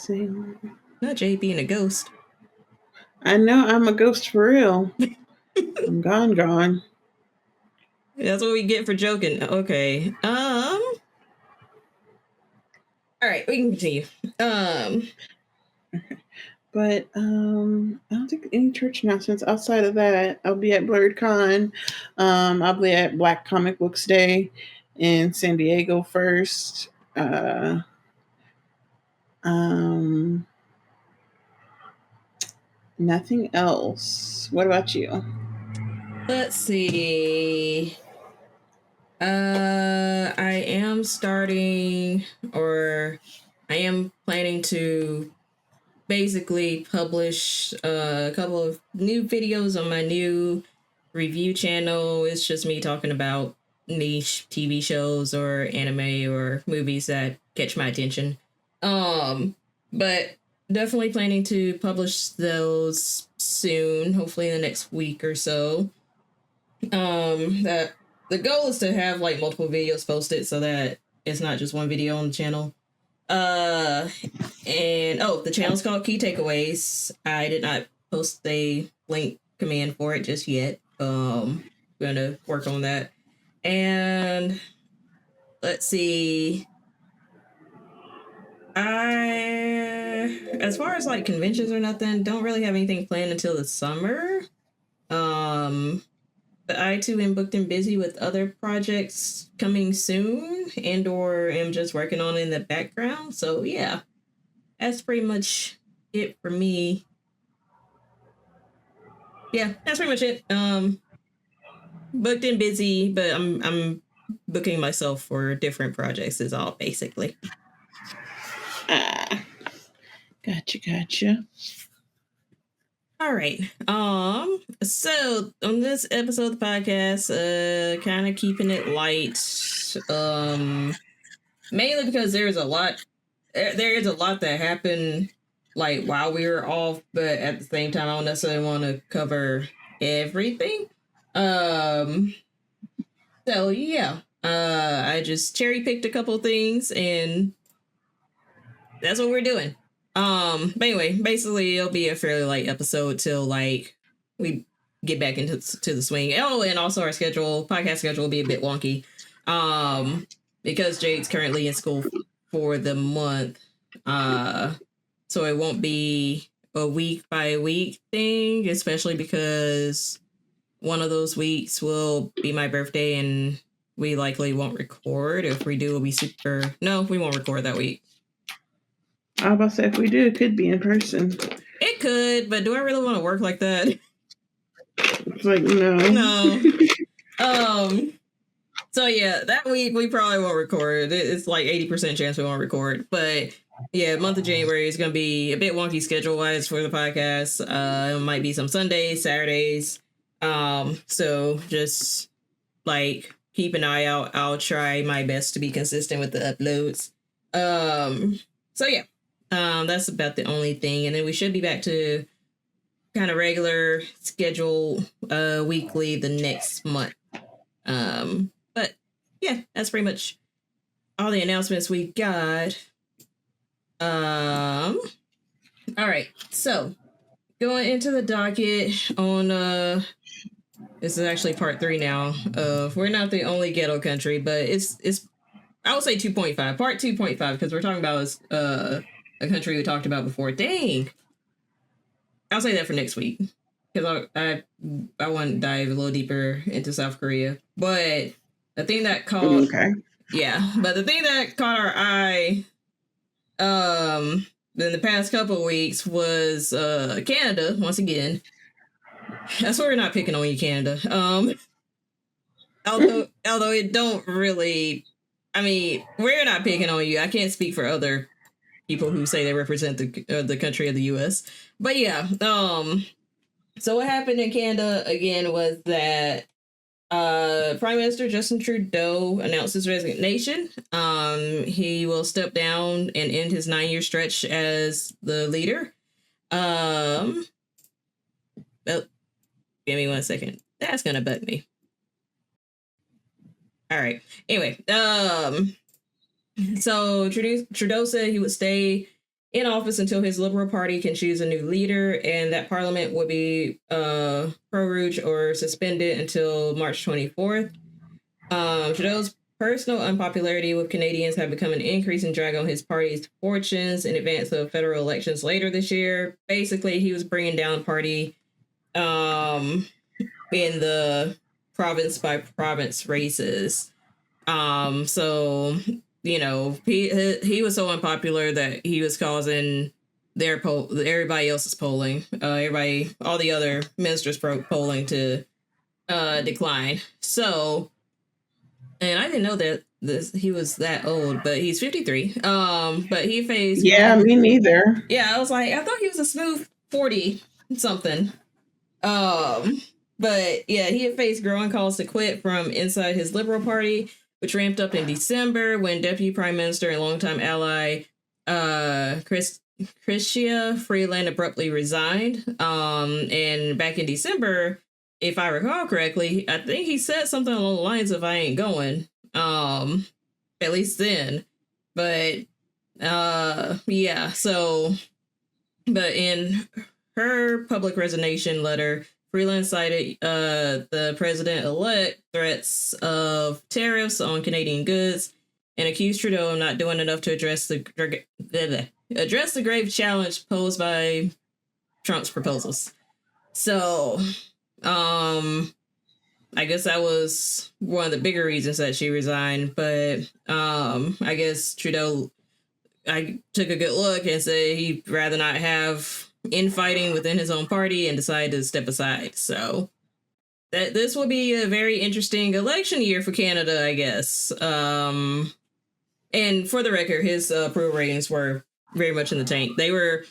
See, Not Jay being a ghost. I know I'm a ghost for real. I'm gone. That's what we get for joking. Okay. All right, we can continue. But I don't think any church announcements outside of that. I'll be at BlurredCon. I'll be at Black Comic Books Day in San Diego first. Um, Nothing else. What about you? Let's see. I am starting, or I am planning to basically publish a couple of new videos on my new review channel. It's just me talking about niche TV shows or anime or movies that catch my attention. But definitely planning to publish those soon, hopefully in the next week or so. That the goal is to have like multiple videos posted so that it's not just one video on the channel. Uh, and the channel's called Key Takeaways. I did not post a link command for it just yet. Gonna work on that. And let's see. As far as like conventions or nothing, don't really have anything planned until the summer. But I too am booked and busy with other projects coming soon, and or am just working on in the background. So yeah, that's pretty much it for me. Yeah, that's pretty much it. Booked and busy, but I'm booking myself for different projects is all basically. Gotcha. All right. So on this episode of the podcast, kind of keeping it light. Mainly because there is a lot that happened like while we were off, but at the same time I don't necessarily want to cover everything. So yeah. I just cherry picked a couple things and that's what we're doing. But anyway, basically it'll be a fairly light episode till like we get back into the swing. Oh, and also our podcast schedule will be a bit wonky. Because Jade's currently in school for the month. So it won't be a week by week thing, especially because one of those weeks will be my birthday and we likely won't record. If we do, it'll be super. No, we won't record that week. I was about to say, if we do, it could be in person. It could, but do I really want to work like that? It's like, no. So yeah, that week we probably won't record. It's like 80% chance we won't record. But yeah, month of January is going to be a bit wonky schedule-wise for the podcast. It might be some Sundays, Saturdays. So just like keep an eye out. I'll try my best to be consistent with the uploads. So yeah, that's about the only thing. And then we should be back to kind of regular schedule weekly the next month. But yeah, that's pretty much all the announcements we got. All right, so going into the docket on this is actually part 3 now. We're not the only ghetto country, but it's I would say 2.5, part 2.5, because we're talking about a country we talked about before. Dang, I'll say that for next week because I want to dive a little deeper into South Korea. But the thing that caught the thing that caught our eye in the past couple of weeks was Canada once again. That's why we're not picking on you, Canada. Although it don't really, I mean, we're not picking on you. I can't speak for other people who say they represent the country of the U.S. But yeah, so what happened in Canada again was that Prime Minister Justin Trudeau announced his resignation. He will step down and end his 9-year stretch as the leader. Oh, give me 1 second. That's gonna bug me. All right. Anyway, so Trudeau said he would stay in office until his Liberal Party can choose a new leader, and that parliament would be prorogued or suspended until March 24th. Trudeau's personal unpopularity with Canadians have become an increasing drag on his party's fortunes in advance of federal elections later this year. Basically, he was bringing down the party in the province by province races. So he was so unpopular that he was causing everybody else's polling, all the other ministers' polling to decline. So, and I didn't know that he was that old, but he's 53. But he faced me neither. Yeah, I was like, I thought he was a smooth 40 something. But yeah, he had faced growing calls to quit from inside his Liberal Party, which ramped up in December when Deputy Prime Minister and longtime ally Chrystia Freeland abruptly resigned. And back in December, if I recall correctly, I think he said something along the lines of "I ain't going." At least then, but yeah. So, but in her public resignation letter, Freeland cited the president-elect threats of tariffs on Canadian goods and accused Trudeau of not doing enough to address the grave challenge posed by Trump's proposals. So, I guess that was one of the bigger reasons that she resigned. But I guess Trudeau, I took a good look and said he'd rather not have infighting within his own party and decided to step aside. So this will be a very interesting election year for Canada, I guess. And for the record, his approval ratings were very much in the tank. They were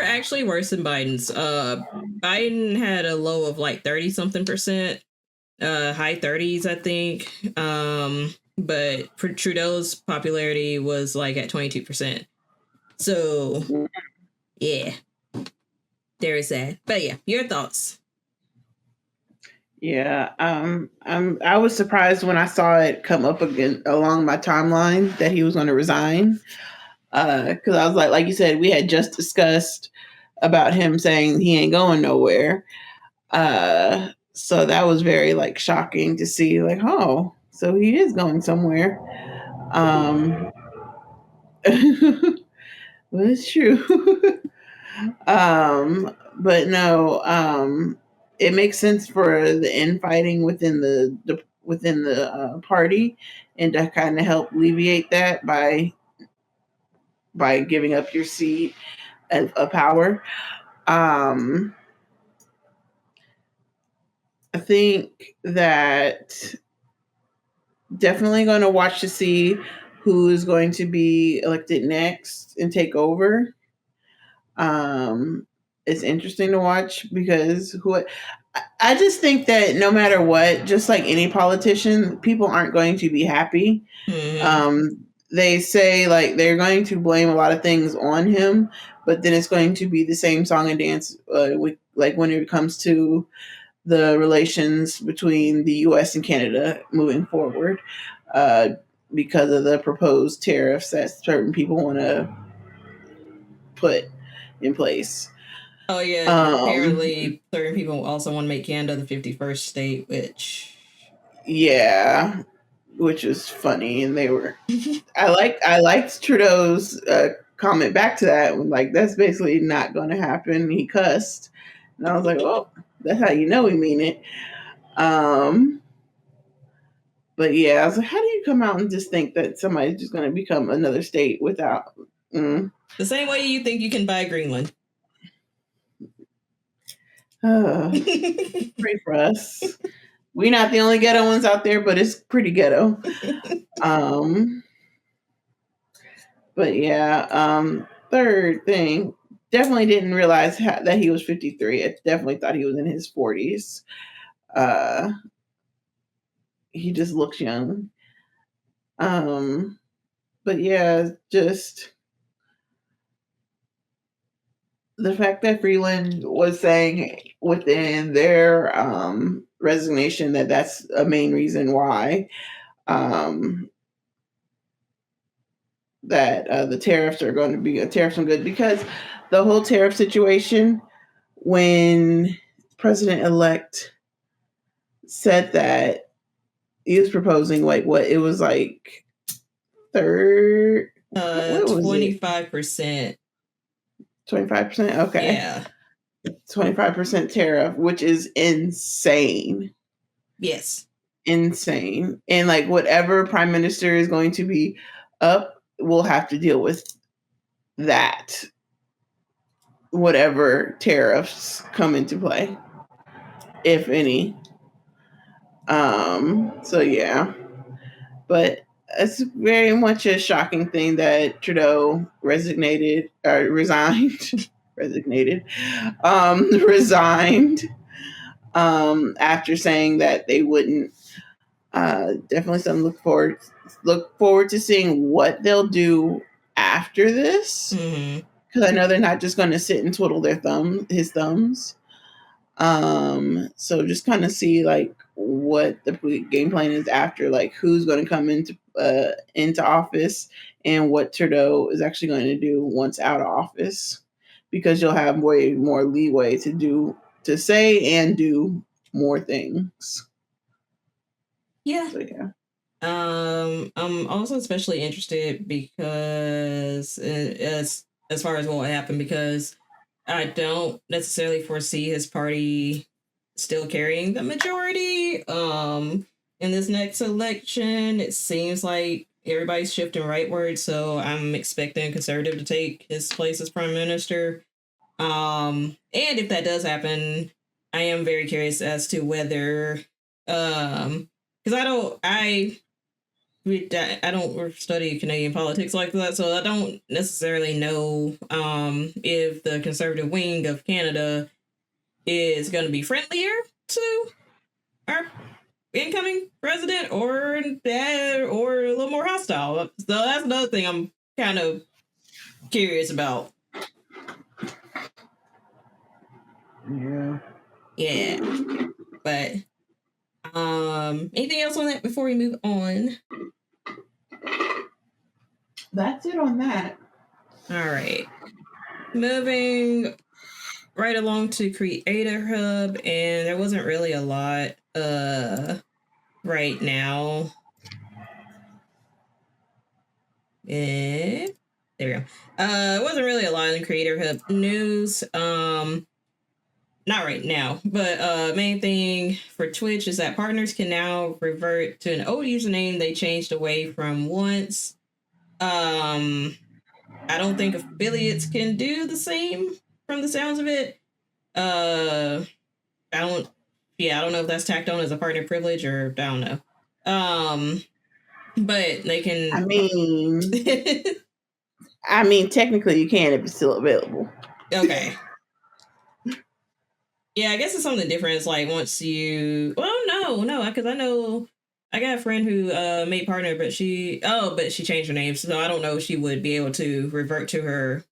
actually worse than Biden's. Biden had a low of like 30 something percent, high 30s, I think. But for Trudeau's popularity was like at 22%. So yeah, there is that. But yeah, your thoughts. Yeah, I was surprised when I saw it come up again along my timeline that he was going to resign. Because I was like you said, we had just discussed about him saying he ain't going nowhere. So that was very like shocking to see. Like, oh, so he is going somewhere. Well, it's true. But no, it makes sense for the infighting within the party, and to kind of help alleviate that by giving up your seat of power. I think that definitely going to watch to see who is going to be elected next and take over. It's interesting to watch because I just think that no matter what, just like any politician, people aren't going to be happy. They say like they're going to blame a lot of things on him, but then it's going to be the same song and dance like when it comes to the relations between the U.S. and Canada moving forward, because of the proposed tariffs that certain people want to put in place. Oh yeah, apparently certain people also want to make Canada the 51st state, which is funny, and they were. I liked Trudeau's comment back to that. Like, that's basically not going to happen. He cussed, and I was like, "Oh, that's how you know we mean it." But yeah, I was like, "How do you come out and just think that somebody's just going to become another state without?" The same way you think you can buy Greenland. Pray for us. We're not the only ghetto ones out there, but it's pretty ghetto. But yeah, third thing, definitely didn't realize that he was 53. I definitely thought he was in his 40s. He just looks young. But yeah, just the fact that Freeland was saying within their resignation that that's a main reason why that the tariffs are going to be tariffs on good, because the whole tariff situation, when President elect said that he was proposing, like, what it was like third, what was it, 25%. 25%? Okay. Yeah. 25% tariff, which is insane. Yes. Insane. And like whatever prime minister is going to be up will have to deal with that, whatever tariffs come into play, if any. So yeah. But it's very much a shocking thing that Trudeau resigned resignated, resigned, after saying that they wouldn't. Definitely something to look forward to seeing what they'll do after this, because I know they're not just going to sit and twiddle his thumbs. So just kind of see like what the game plan is after, like who's going to come into office, and what Trudeau is actually going to do once out of office, because you'll have way more leeway to say and do more things. Yeah. So yeah. I'm also especially interested because as far as what will happen, because I don't necessarily foresee his party still carrying the majority. In this next election, it seems like everybody's shifting rightward, so I'm expecting Conservative to take his place as prime minister. And if that does happen, I am very curious as to whether, because I don't study Canadian politics like that, so I don't necessarily know if the Conservative wing of Canada is going to be friendlier to our incoming president, or a little more hostile. So that's another thing I'm kind of curious about. Yeah. But anything else on that before we move on? That's it on that. All right. Moving right along to Creator Hub, and there wasn't really a lot right now. There we go. It wasn't really a lot in Creator Hub news. Not right now, but main thing for Twitch is that partners can now revert to an old username they changed away from once. I don't think affiliates can do the same from the sounds of it. I don't know if that's tacked on as a partner privilege, or I don't know. But they can. I mean, technically you can if it's still available. Okay. Yeah, I guess it's something different. It's like once you, well, no, because I know I got a friend who made partner, but she changed her name, so I don't know if she would be able to revert to her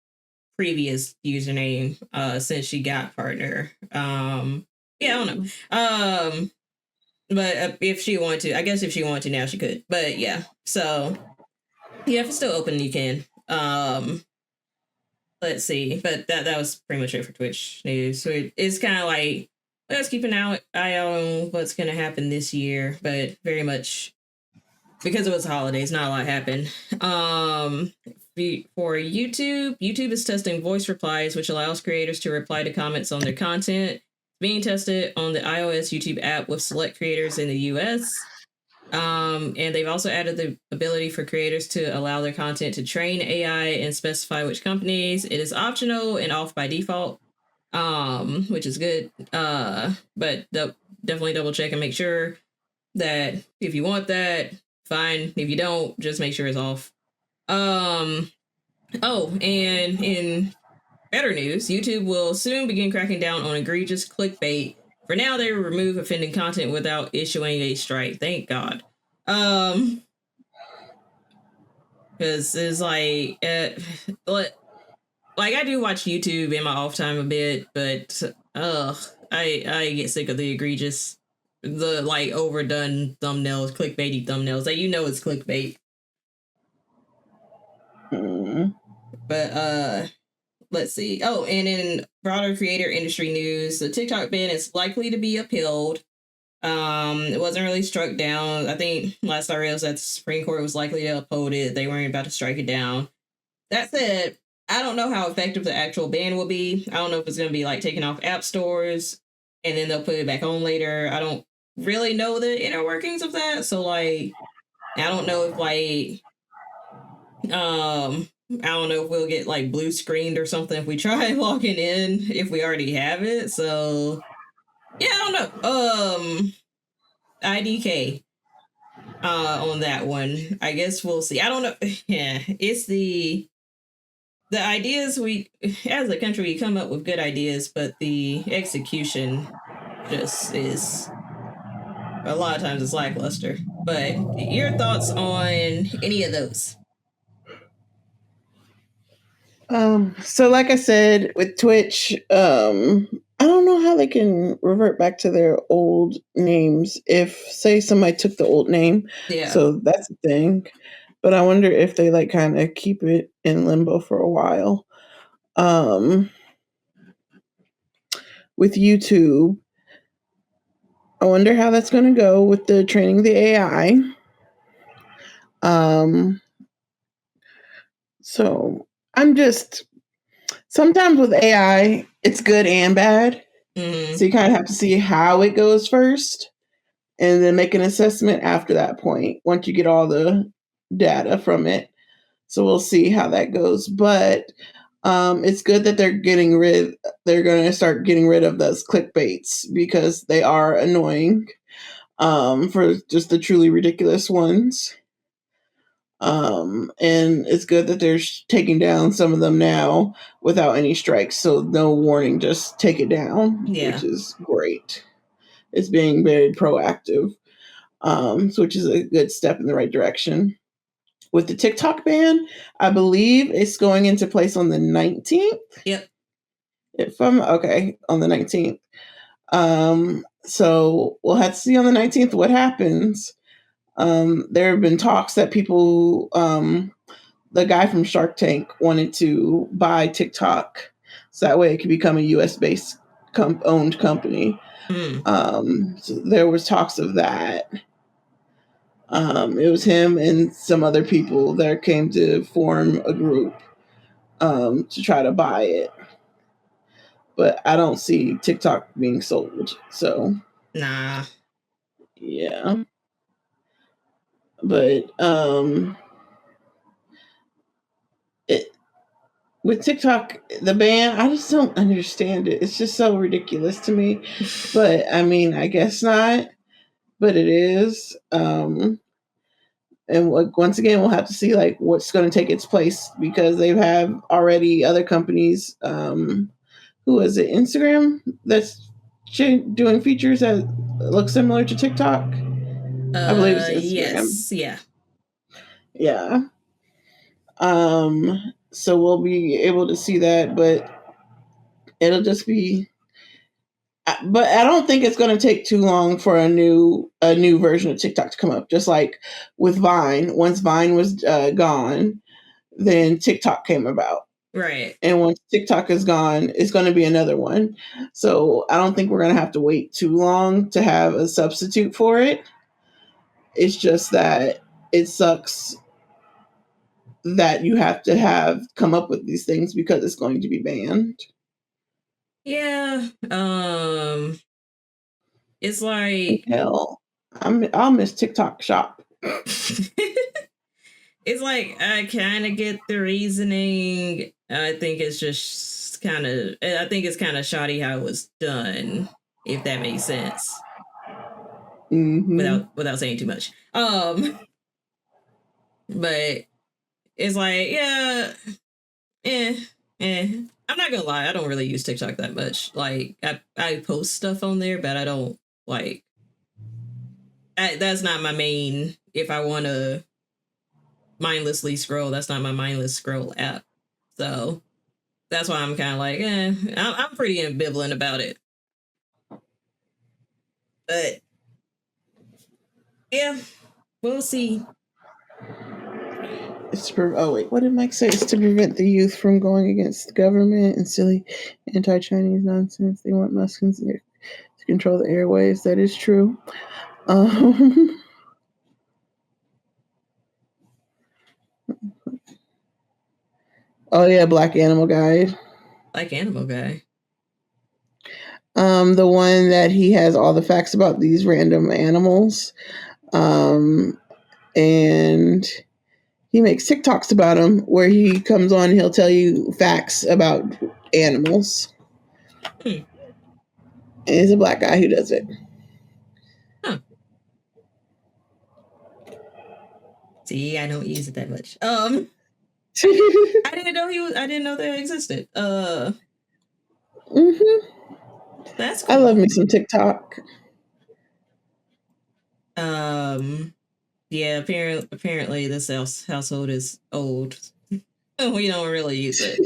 previous username since she got partner. Yeah, I don't know. But if she wanted to, I guess if she wanted to now she could. But yeah, so yeah, if it's still open, you can. Let's see, but that was pretty much it for Twitch news. So it's kind of like, let's keep an eye on what's going to happen this year, but very much because it was holidays, not a lot happened. For YouTube is testing voice replies, which allows creators to reply to comments on their content. Being tested on the iOS YouTube app with select creators in the US. And they've also added the ability for creators to allow their content to train AI and specify which companies. It is optional and off by default, which is good. But definitely double check and make sure that if you want that, fine. If you don't, just make sure it's off. Oh, and in better news, YouTube will soon begin cracking down on egregious clickbait. For now, they remove offending content without issuing a strike. Thank God. Because it's like I do watch YouTube in my off time a bit, but I get sick of the egregious, the like overdone thumbnails, clickbaity thumbnails that it's clickbait. But let's see. Oh, and in broader creator industry news, the TikTok ban is likely to be upheld. It wasn't really struck down. I think last I read was that the Supreme Court was likely to uphold it. They weren't about to strike it down. That said, I don't know how effective the actual ban will be. I don't know if it's going to be like taken off app stores and then they'll put it back on later. I don't really know the inner workings of that. So like, I don't know if like, I don't know if we'll get like blue screened or something if we try logging in if we already have it. So yeah, I don't know. IDK on that one. I guess we'll see. I don't know. Yeah, it's the ideas we as a country we come up with good ideas, but the execution just is a lot of times it's lackluster. But your thoughts on any of those? So like I said, with Twitch, I don't know how they can revert back to their old names if say somebody took the old name. Yeah. So that's the thing. But I wonder if they like kind of keep it in limbo for a while. With YouTube, I wonder how that's going to go with the training the AI. So I'm just sometimes with AI, it's good and bad. Mm-hmm. So you kind of have to see how it goes first and then make an assessment after that point once you get all the data from it. So we'll see how that goes. But it's good that they're going to start getting rid of those clickbaits because they are annoying for just the truly ridiculous ones. And it's good that they're taking down some of them now without any strikes. So no warning, just take it down, Yeah. which is great. It's being very proactive, so which is a good step in the right direction. With the TikTok ban, I believe it's going into place on the 19th. Yep. If I'm okay, on the 19th. So we'll have to see on the 19th what happens. There have been talks that people, the guy from Shark Tank wanted to buy TikTok so that way it could become a US based owned company. So there was talks of that. It was him and some other people that came to form a group to try to buy it. But I don't see TikTok being sold. So, nah. Yeah. But it, with TikTok, the ban, I just don't understand it. It's just so ridiculous to me. But I mean, I guess not. But it is. And once again, we'll have to see like what's going to take its place because they have already other companies. Who is it? Instagram that's doing features that look similar to TikTok. I believe it's Instagram. Yes. Yeah. Yeah. So we'll be able to see that, but it'll just be. But I don't think it's going to take too long for a new version of TikTok to come up. Just like with Vine, once Vine was gone, then TikTok came about. Right. And once TikTok is gone, it's going to be another one. So I don't think we're going to have to wait too long to have a substitute for it. It's just that it sucks that you have to have come up with these things because it's going to be banned. Yeah. It's like Hell, I'll miss TikTok Shop. it's like I kind of get the reasoning. I think it's just kind of. I think it's kind of shoddy how it was done, if that makes sense. Mm-hmm. Without saying too much. But it's like I'm not gonna lie, I don't really use TikTok that much. Like I post stuff on there, but I don't like. That's not my main. If I want to mindlessly scroll, that's not my mindless scroll app. So that's why I'm kind of like, I'm pretty ambivalent about it. But yeah, we'll see. Oh wait, what did Mike say? It's to prevent the youth from going against the government and silly anti-Chinese nonsense. They want Musk to control the airwaves. That is true. Um, oh yeah, Black Animal Guide. Like Animal Guy. The one that he has all the facts about these random animals. And he makes TikToks about them where he comes on and he'll tell you facts about animals. And it's a black guy who does it. Huh. See, I don't use it that much. I didn't know I didn't know that existed. That's cool. I love me some TikTok. Yeah, apparently this household is old. We don't really use it.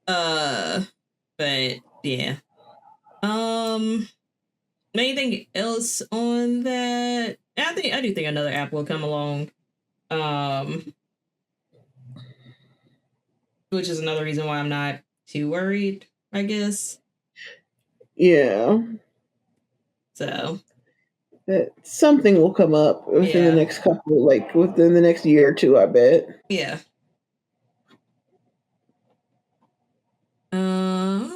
But yeah. Anything else on that? I do think another app will come along. Which is another reason why I'm not too worried, I guess. Yeah. So that something will come up within the next couple, like within the next year or two, I bet. Yeah. All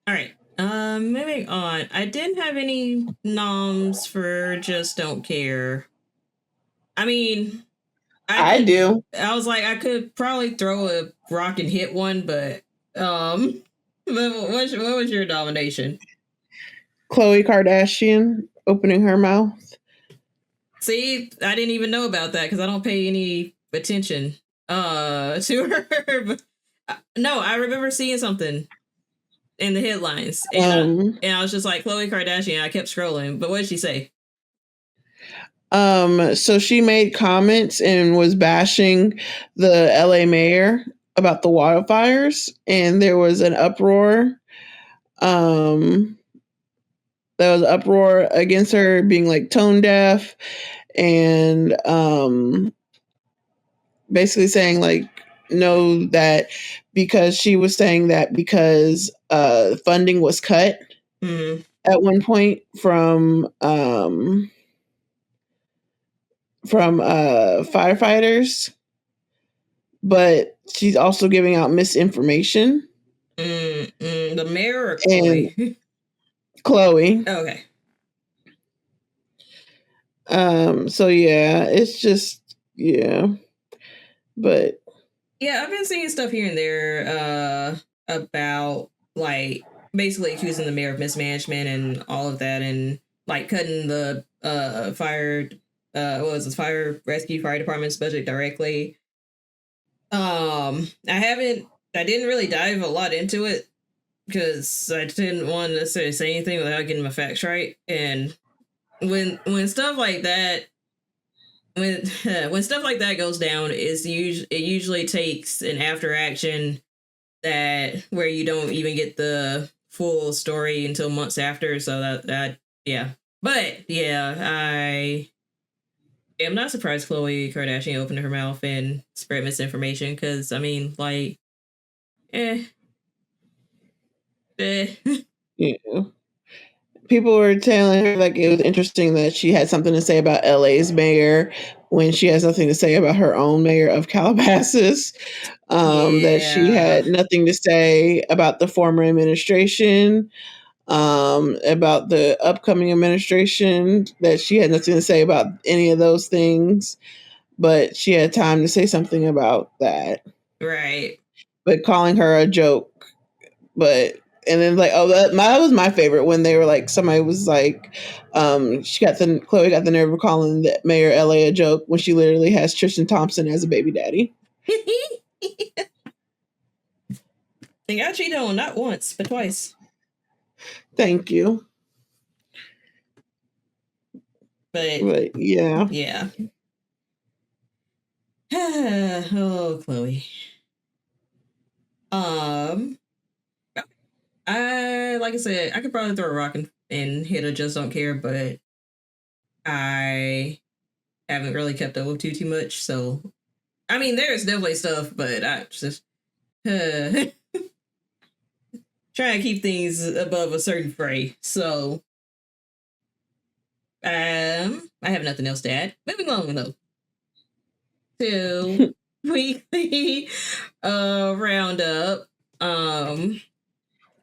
right. Moving on. I didn't have any noms for Just Don't Care. I mean, I do. I was like, I could probably throw a rock and hit one, but what was your nomination? Khloe Kardashian opening her mouth. See, I didn't even know about that because I don't pay any attention to her. But, no, I remember seeing something in the headlines, and I was just like, Khloe Kardashian. I kept scrolling, but what did she say? So she made comments and was bashing the LA mayor about the wildfires, and there was an uproar. There was uproar against her being like tone deaf, and basically saying like no, that because she was saying that because funding was cut at one point from firefighters, but she's also giving out misinformation. The mayor or Khloe? Khloe. Oh, okay. So yeah, it's just but yeah, I've been seeing stuff here and there about like basically accusing the mayor of mismanagement and all of that, and like cutting the fire rescue fire department's budget directly. I didn't really dive a lot into it because I didn't want to necessarily say anything without getting my facts right. And when stuff like that when stuff like that goes down, it usually takes an after action that where you don't even get the full story until months after. So that yeah, but yeah, I am not surprised Khloe Kardashian opened her mouth and spread misinformation because I mean, like, yeah. People were telling her like it was interesting that she had something to say about LA's mayor when she has nothing to say about her own mayor of Calabasas. That she had nothing to say about the former administration, about the upcoming administration, that she had nothing to say about any of those things, but she had time to say something about that. Right. But calling her a joke. And then like, that was my favorite when they were like, somebody was like, Khloe got the nerve of calling the mayor LA a joke when she literally has Tristan Thompson as a baby daddy. They got cheated on not once, but twice. Thank you. But yeah. Yeah. Oh, Khloe. Like I said, I could probably throw a rock and hit a Just Don't Care, but I haven't really kept up with too much. So, I mean, there's definitely stuff, but I just trying to keep things above a certain fray. So, I have nothing else to add. Moving on though to weekly roundup. All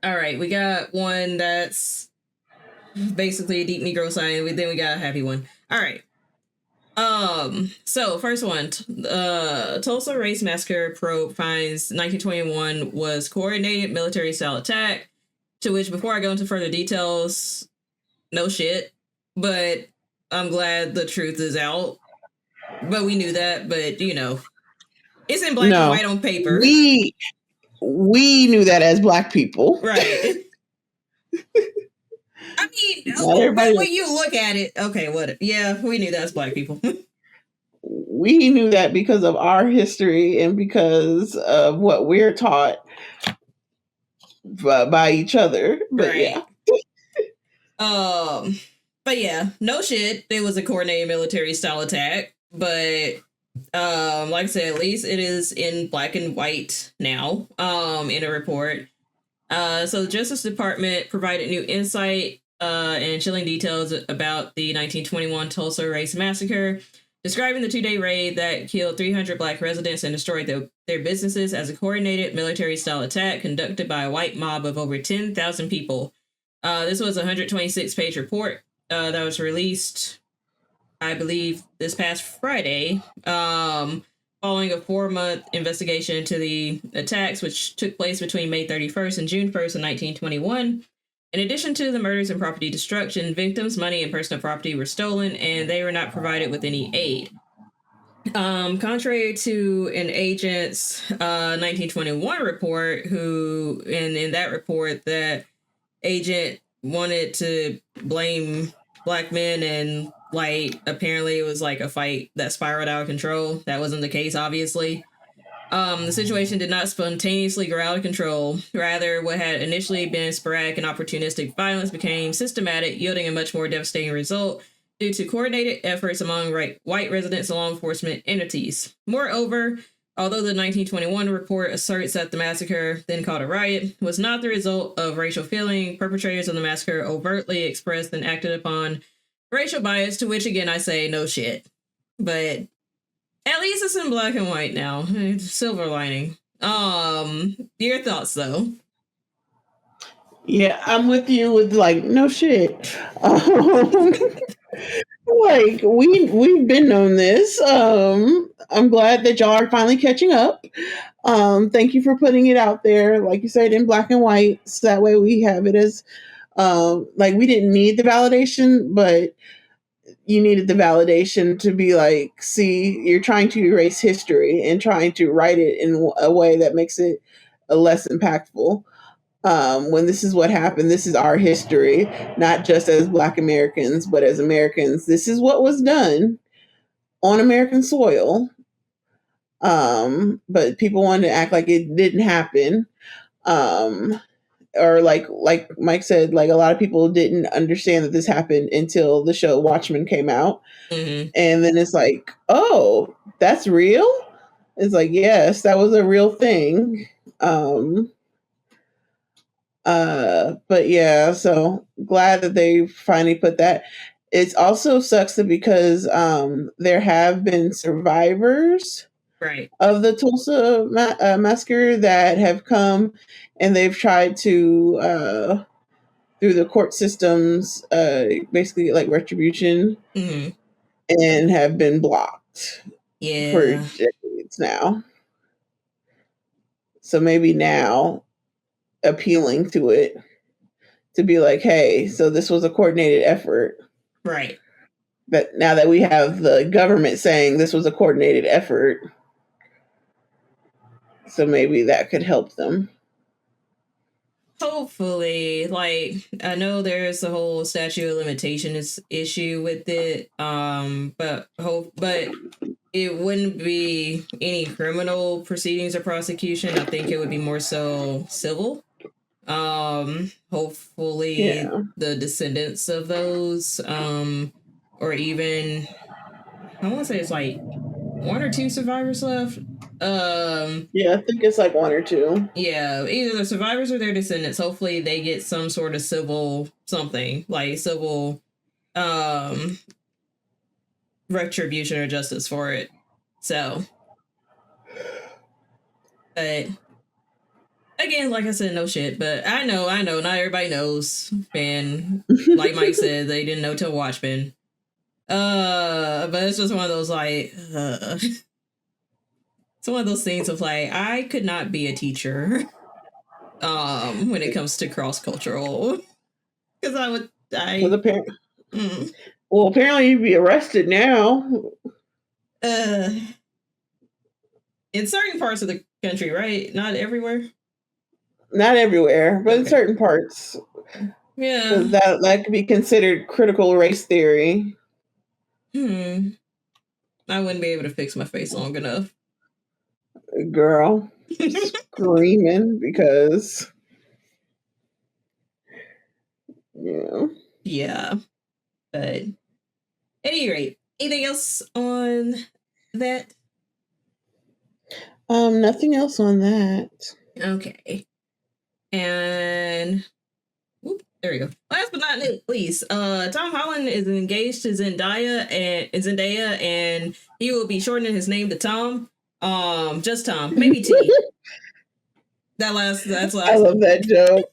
right, we got one that's basically a deep Negro sign. Then we got a happy one. All right. So first one, Tulsa Race Massacre probe finds 1921 was coordinated military style attack. To which, before I go into further details, no shit. But I'm glad the truth is out. But we knew that. But you know, it's in black and white on paper. We knew that as Black people, right? I mean, but when you look at it, okay, what? Yeah, we knew that as Black people. We knew that because of our history and because of what we're taught by each other. But right. Yeah. But yeah, no shit. It was a coordinated military style attack. But like I said, at least it is in black and white now. In a report. So the Justice Department provided new insight and chilling details about the 1921 Tulsa Race Massacre, describing the 2-day raid that killed 300 Black residents and destroyed their businesses as a coordinated military-style attack conducted by a white mob of over 10,000 people. This was a 126-page report that was released, I believe, this past Friday, following a 4-month investigation into the attacks, which took place between May 31st and June 1st of 1921. In addition to the murders and property destruction, victims' money and personal property were stolen, and they were not provided with any aid. Contrary to an agent's 1921 report, who in that report, that agent wanted to blame Black men and apparently it was like a fight that spiraled out of control. That wasn't the case, obviously. The situation did not spontaneously grow out of control. Rather, what had initially been sporadic and opportunistic violence became systematic, yielding a much more devastating result due to coordinated efforts among white residents and law enforcement entities. Moreover, although the 1921 report asserts that the massacre, then called a riot, was not the result of racial feeling, perpetrators of the massacre overtly expressed and acted upon racial bias, to which again I say no shit. But at least it's in black and white now. Silver lining. Your thoughts though? Yeah, I'm with you with no shit. We've been on this. I'm glad that y'all are finally catching up. Thank you for putting it out there, like you said, in black and white, so that way we have it as we didn't need the validation, but you needed the validation to be see, you're trying to erase history and trying to write it in a way that makes it less impactful. When this is what happened, this is our history, not just as Black Americans, but as Americans. This is what was done on American soil. But people wanted to act like it didn't happen. Or like Mike said, a lot of people didn't understand that this happened until the show Watchmen came out. Mm-hmm. And then it's oh, that's real? It's yes, that was a real thing. But yeah, so glad that they finally put that. It also sucks that because there have been survivors of the Tulsa massacre that have come and they've tried to through the court systems basically retribution, mm-hmm. and have been blocked for Yeah. decades now. So maybe now appealing to it to be hey, so this was a coordinated effort. Right. But now that we have the government saying this was a coordinated effort, so maybe that could help them. Hopefully, I know there's a whole statute of limitations issue with it, but it wouldn't be any criminal proceedings or prosecution. I think it would be more so civil. Hopefully the descendants of those, or even I want to say it's like one or two survivors left. Yeah, I think it's like one or two. Yeah, either the survivors or their descendants. Hopefully, they get some sort of civil something, like civil um retribution or justice for it. So, but again, like I said, no shit. But I know, not everybody knows. And like Mike said, they didn't know till Watchmen. But it's just one of those like it's one of those things of like I could not be a teacher when it comes to cross cultural because Apparently, well, apparently you'd be arrested now. In certain parts of the country, right? Not everywhere. Not everywhere, but in certain parts. Yeah, that could be considered critical race theory. I wouldn't be able to fix my face long enough. Girl, screaming because yeah. But at any rate, anything else on that? Nothing else on that. Okay. And there we go. Last but not least, Tom Holland is engaged to Zendaya, and he will be shortening his name to Tom. Just Tom, maybe T. That's last. I love that joke.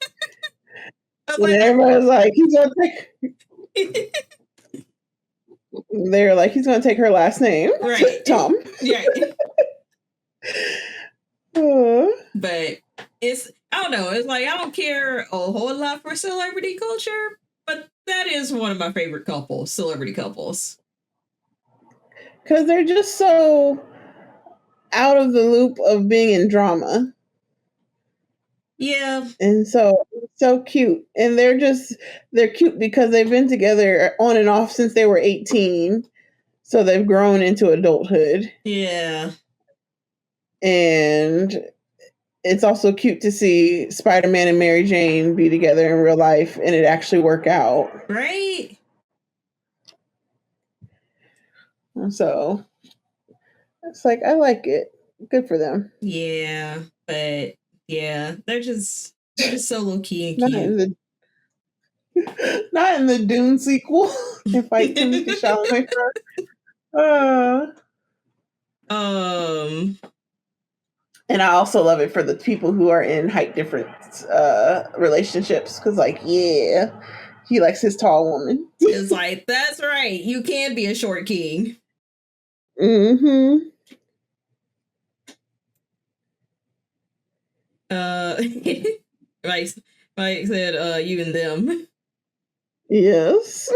Everybody's like, he's gonna take. They're like, he's gonna take her last name, right? Tom. Yeah. But it's, I don't know. It's like I don't care a whole lot for celebrity culture, but that is one of my favorite couples, celebrity couples, because they're just so out of the loop of being in drama. Yeah, and so cute, and they're cute because they've been together on and off since they were 18, so they've grown into adulthood. Yeah, and it's also cute to see Spider-Man and Mary Jane be together in real life and it actually work out. Right. So it's like, I like it. Good for them. Yeah, but yeah, they're just so low key and cute. Not in the Dune sequel. They fight Timothée Chalamet for. And I also love it for the people who are in height difference relationships, because like, yeah, he likes his tall woman. It's like, that's right, you can be a short king. Mm-hmm. Mike said, you and them. Yes.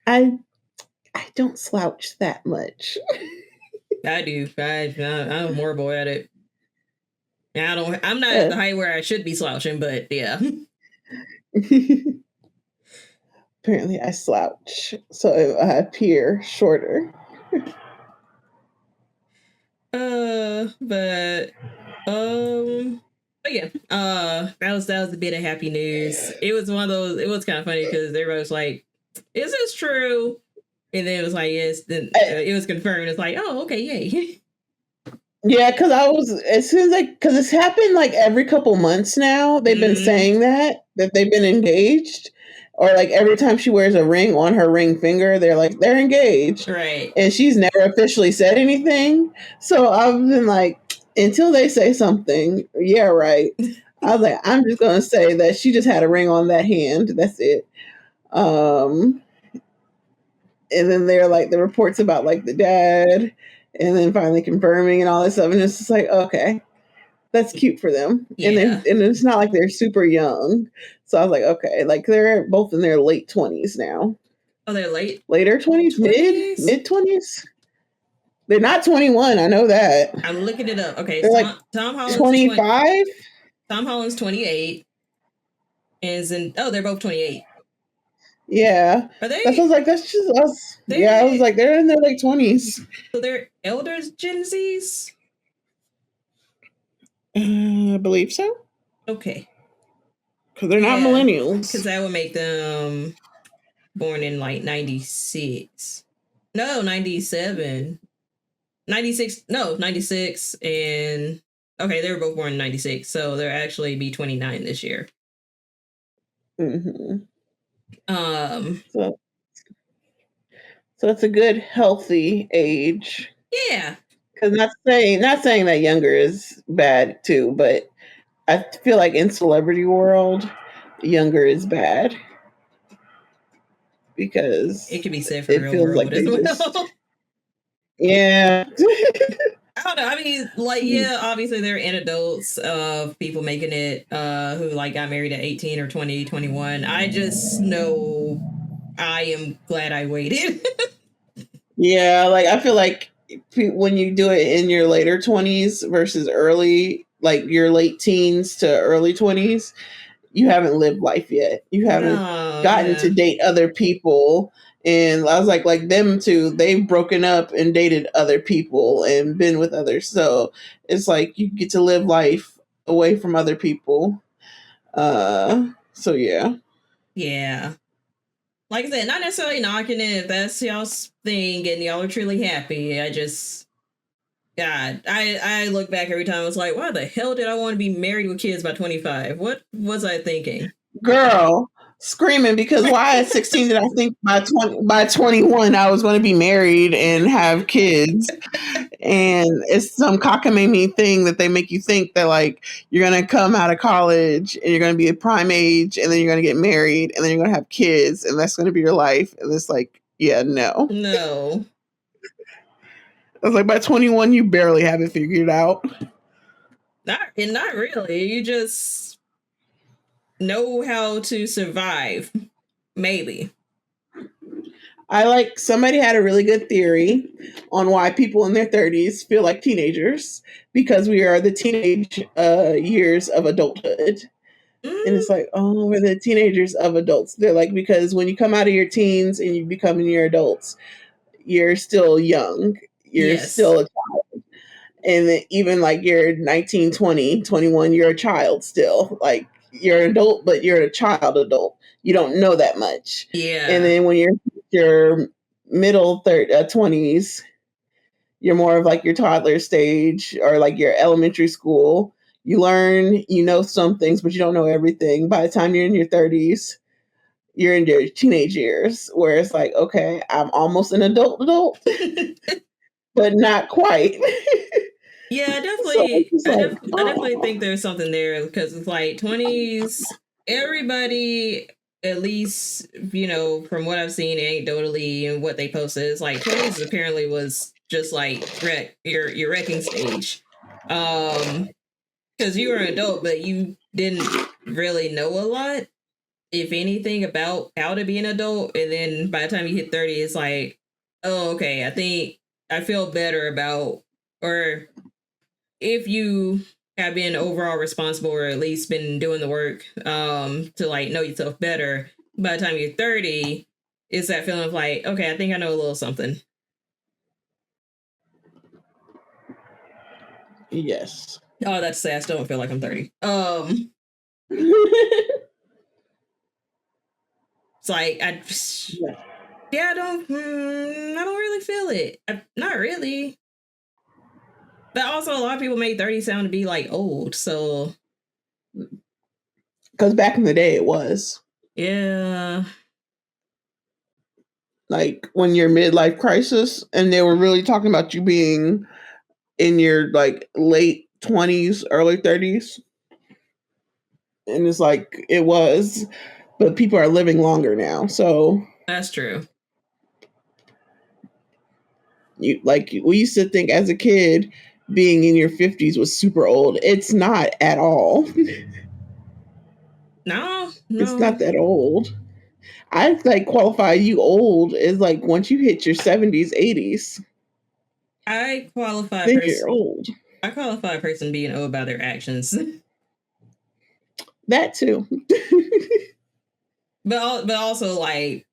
I don't slouch that much. I do. I'm horrible at it. I'm not at the height where I should be slouching, but yeah. Apparently I slouch, so I appear shorter. But yeah, that was a bit of happy news. It was one of those. It was kind of funny because everybody was like, "Is this true?" And then it was like, "Yes." Then it was confirmed. It's like, "Oh, okay, yay." Yeah, because I was, as soon as because it's happened like every couple months now. They've been saying that they've been engaged, or like every time she wears a ring on her ring finger, they're like, they're engaged, right? And she's never officially said anything. So I've been like, until they say something, yeah, right. I was like, I'm just gonna say that she just had a ring on that hand. That's it. And then they're like the reports about like the dad, and then finally confirming and all this stuff, and it's just like, okay, that's cute for them. Yeah. And it's not like they're super young, so I was like, okay, like they're both in their late 20s now. Oh, they're later 20s, mid 20s. They're not 21. I know that. I'm looking it up. Okay, they're like Tom Holland's 25. Tom Holland's 28. They're both 28. Yeah, that feels like that's just us. Yeah, I was like, they're in their late 20s. So they're elders, Gen Zs? I believe so. Okay. because they're not Because millennials. that would make them born in like 96. No, 97. 96. No, 96. And okay, they were both born in 96. So they'll actually be 29 this year. Mm-hmm. Um, So it's a good, healthy age. yeah. Because not saying that younger is bad too, but I feel like in celebrity world, younger is bad It because could be said for it real feels like world as they just well. yeah. I don't know. I mean, like, yeah, obviously there are anecdotes of people making it who like got married at 18 or 20, 21. I just know I am glad I waited. Yeah, like I feel like when you do it in your later 20s versus early, like your late teens to early 20s, you haven't lived life yet. You haven't No, gotten yeah. to date other people. And I was like them two, they've broken up and dated other people and been with others. So it's like you get to live life away from other people. So yeah. Yeah. Like I said, not necessarily knocking it if that's y'all's thing and y'all are truly happy. I just God, I look back every time. I was like, why the hell did I want to be married with kids by 25? What was I thinking? Girl, screaming because why at 16 did I think by 21 I was going to be married and have kids? And it's some cockamamie thing that they make you think that like you're going to come out of college and you're going to be a prime age and then you're going to get married and then you're going to have kids and that's going to be your life. And it's like, yeah, no. No. I was like, by 21, you barely have it figured out. Not really. You just know how to survive. Maybe. I like somebody had a really good theory on why people in their 30s feel like teenagers because we are the teenage years of adulthood. And Mm, it's like, oh, we're the teenagers of adults. They're like, because when you come out of your teens and you become your adults, you're still young. You're yes. still a child. And then even like you're 19, 20, 21, you're a child still. Like you're an adult, but you're a child adult. You don't know that much. And Yeah. then when you're your middle 20s, you're more of like your toddler stage or like your elementary school. You learn, you know some things, but you don't know everything. By the time you're in your 30s, you're in your teenage years where it's like, okay, I'm almost an adult, but not quite. Yeah, So it's just I like, definitely oh, think there's something there because it's like 20s, everybody, at least, from what I've seen anecdotally and what they posted, it's like 20s apparently was just like your wrecking stage. Because you were an adult, but you didn't really know a lot, if anything, about how to be an adult. And then by the time you hit 30, it's like, oh, okay, I think I feel better about, or if you have been overall responsible or at least been doing the work to like know yourself better, by the time you're 30, it's that feeling of like, okay, I think I know a little something. yes. Oh, that's sad. I still don't feel like I'm 30. It's like yeah, I don't really feel it. Not really. But also, a lot of people make 30 sound to be like old. So Because back in the day, it was yeah, like when your midlife crisis, and they were really talking about you being in your like late 20s, early 30s. And it's like it was, but people are living longer now. So that's true. you like we used to think as a kid being in your 50s was super old. It's not at all. No, It's no, not that old. I like qualify you old is like once you hit your 70s, 80s, I qualify a then person. you're old. I qualify a person being old by their actions. That too. But also like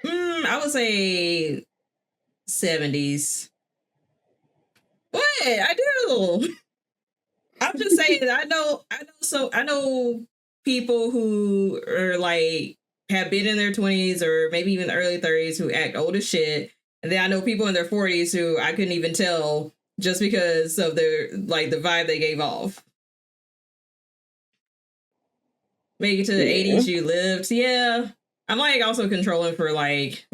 I would say 70s. What? I do. I'm just saying I know people who are like have been in their 20s or maybe even early 30s who act old as shit. And then I know people in their 40s who I couldn't even tell just because of their like the vibe they gave off. Make it to the 80s you lived. Yeah. I'm like also controlling for like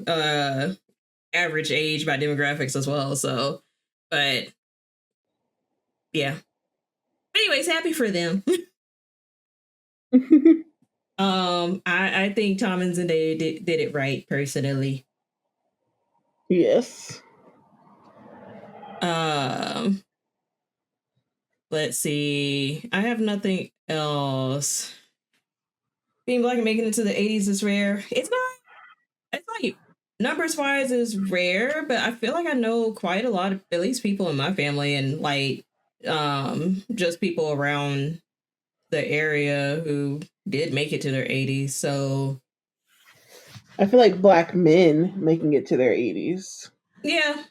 average age by demographics as well. So, but yeah. Anyways, happy for them. I think Tom and Zendaya did it right personally. Yes. Let's see. I have nothing else. Being black and making it to the 80s is rare. It's like numbers wise is rare, but I feel like I know quite a lot of at least people in my family and like just people around the area who did make it to their 80s. So I feel like black men making it to their 80s yeah,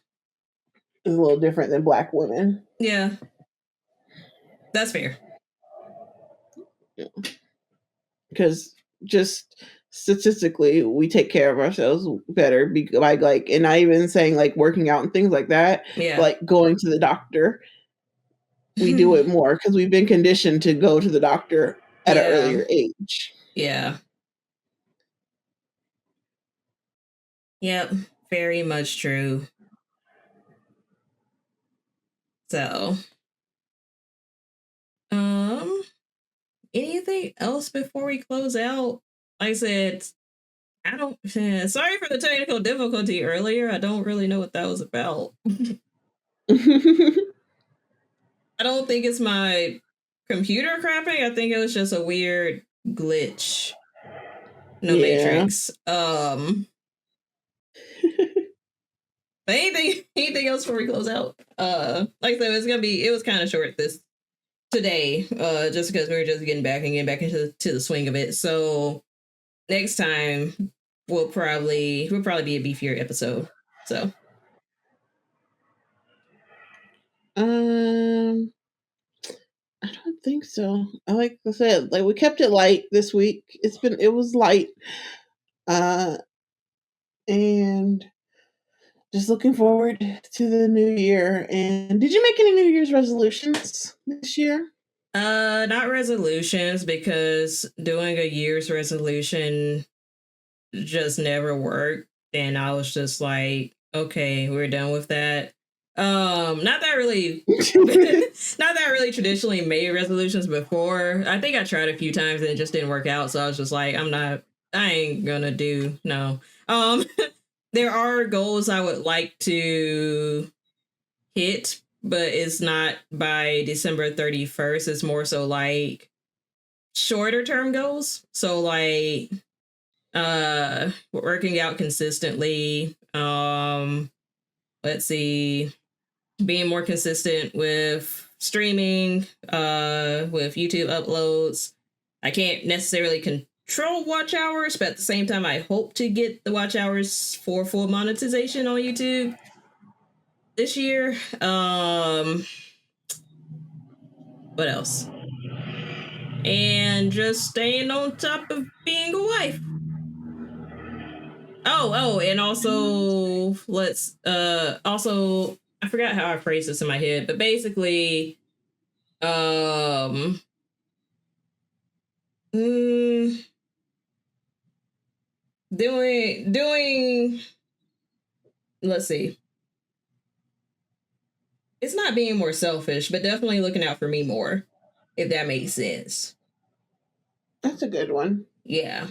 is a little different than black women. yeah, that's fair. Because just statistically, we take care of ourselves better by like, and not even saying like working out and things like that. Yeah, like going to the doctor, we do it more because we've been conditioned to go to the doctor at an earlier age. Yeah. Yep, very much true. So, anything else before we close out? Like I said, I don't. Sorry for the technical difficulty earlier. I don't really know what that was about. I don't think it's my computer crapping. I think it was just a weird glitch. No Matrix. But anything else before we close out? Like I said, it was kind of short today, just because we were just getting back into the swing of it. So next time will probably be a beefier episode. So I don't think so. Like I said, like we kept it light this week. It was light. And just looking forward to the new year. And did you make any New Year's resolutions this year? Not resolutions, because doing a year's resolution just never worked. And I was just like, okay, we're done with that. Not that I really traditionally made resolutions before. I think I tried a few times and it just didn't work out. So I was just like, I ain't gonna do no. There are goals I would like to hit, but it's not by December 31st. It's more so like shorter term goals. So like working out consistently. Let's see, being more consistent with streaming, with YouTube uploads. I can't necessarily control watch hours, but at the same time, I hope to get the watch hours for full monetization on YouTube this year. What else? And just staying on top of being a wife. Oh, and also I forgot how I phrased this in my head, but basically, doing let's see. It's not being more selfish, but definitely looking out for me more, if that makes sense. That's a good one. Yeah.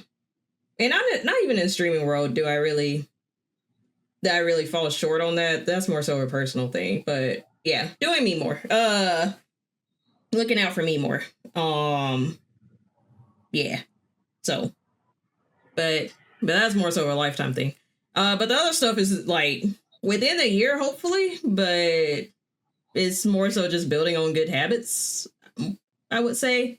And I'm not even in the streaming world do I really fall short on that. That's more so a personal thing. But yeah, doing me more. Looking out for me more. Yeah. So but that's more so a lifetime thing. But the other stuff is like within a year, hopefully, but it's more so just building on good habits, I would say.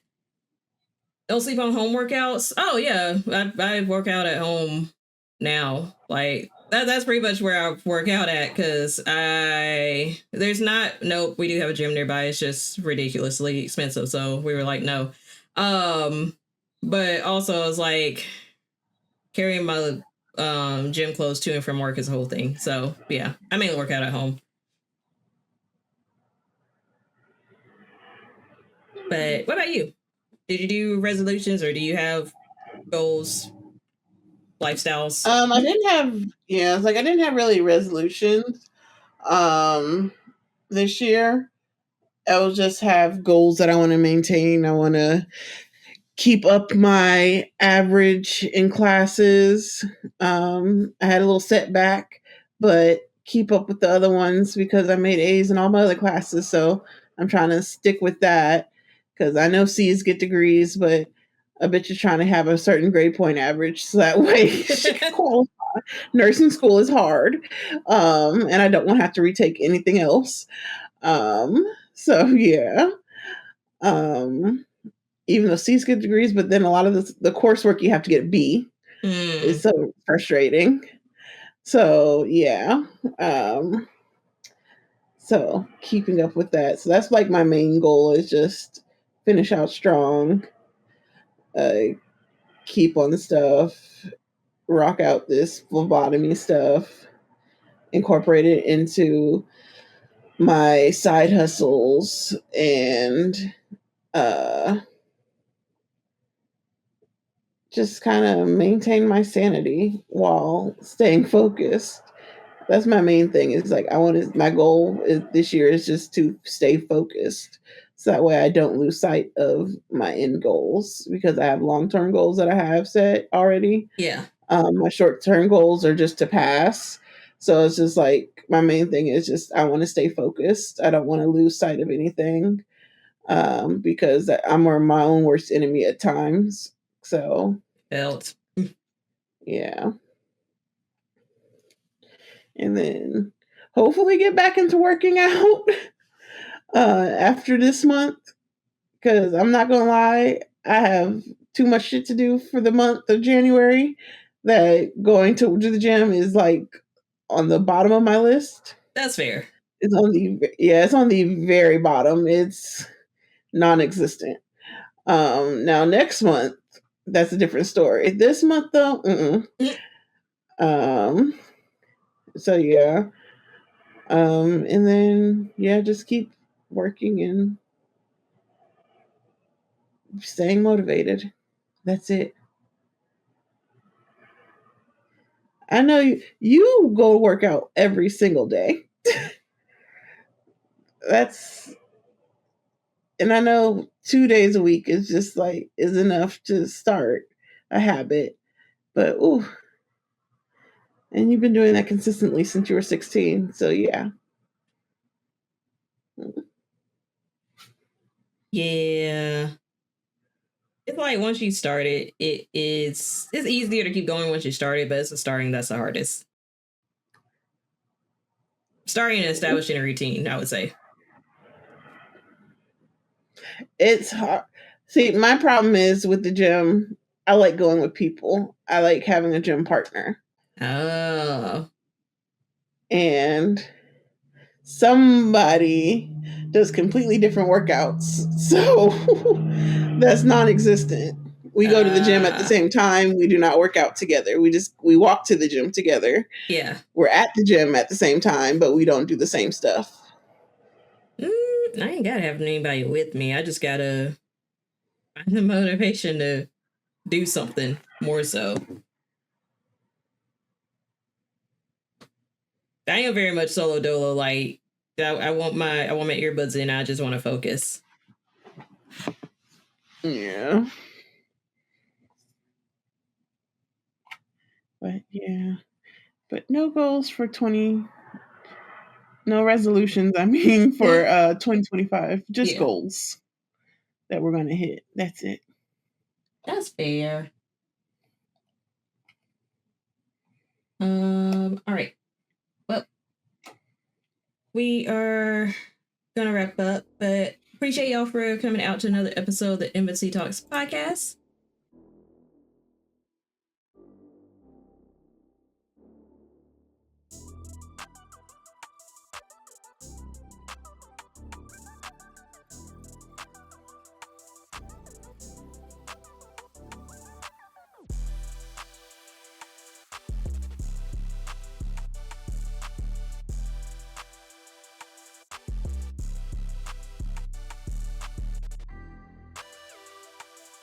Don't sleep on home workouts. Oh yeah, I work out at home now. Like that's pretty much where I work out at, because we do have a gym nearby. It's just ridiculously expensive. So we were like, no. But also, it's like carrying my gym clothes to and from work is a whole thing. So yeah, I mainly work out at home. But what about you? Did you do resolutions or do you have goals, lifestyles? I didn't have, yeah, it's like I didn't have really resolutions um this year. I will just have goals that I want to maintain. I want to keep up my average in classes. I had a little setback, but keep up with the other ones because I made A's in all my other classes. So I'm trying to stick with that because I know C's get degrees, but I bet you're trying to have a certain grade point average so that way she can qualify. Nursing school is hard, and I don't want to have to retake anything else. So yeah. Um, Even though C's get degrees, but then a lot of the coursework you have to get a B. It's so frustrating. So yeah. Um, so keeping up with that. So that's like my main goal is just finish out strong, uh, keep on the stuff, rock out this phlebotomy stuff, incorporate it into my side hustles and uh just kind of maintain my sanity while staying focused. That's my main thing. Is like I want to. My goal is, this year is just to stay focused, so that way I don't lose sight of my end goals because I have long term goals that I have set already. Yeah. My short term goals are just to pass. So it's just like my main thing is just I want to stay focused. I don't want to lose sight of anything because I'm my own worst enemy at times. So Felt. yeah. And then hopefully get back into working out after this month because I'm not gonna lie, I have too much shit to do for the month of January that going to the gym is like on the bottom of my list. That's fair. It's on the very bottom. It's non-existent. Now next month, that's a different story. This month though, um, so yeah. And then yeah, just keep working and staying motivated. That's it. I know you go work out every single day. That's and I know 2 days a week is just like is enough to start a habit. But ooh, and you've been doing that consistently since you were 16. So yeah. Yeah. It's like once you start it, it's easier to keep going once you start it, but it's the starting that's the hardest. Starting and establishing a routine, I would say. It's hard. See, my problem is with the gym, I like going with people. I like having a gym partner. Oh. And somebody does completely different workouts. So that's non-existent. We go to the gym at the same time. We do not work out together. We walk to the gym together. Yeah. We're at the gym at the same time, but we don't do the same stuff. I ain't gotta have anybody with me. I just gotta find the motivation to do something more so. I am very much solo dolo. Like I want my earbuds in. I just want to focus. Yeah. But yeah. But no goals for 20 no resolutions, I mean for 2025. Just goals that we're gonna hit. That's it. That's fair. All right. Well, we are gonna wrap up, but appreciate y'all for coming out to another episode of the Embassy Talks podcast.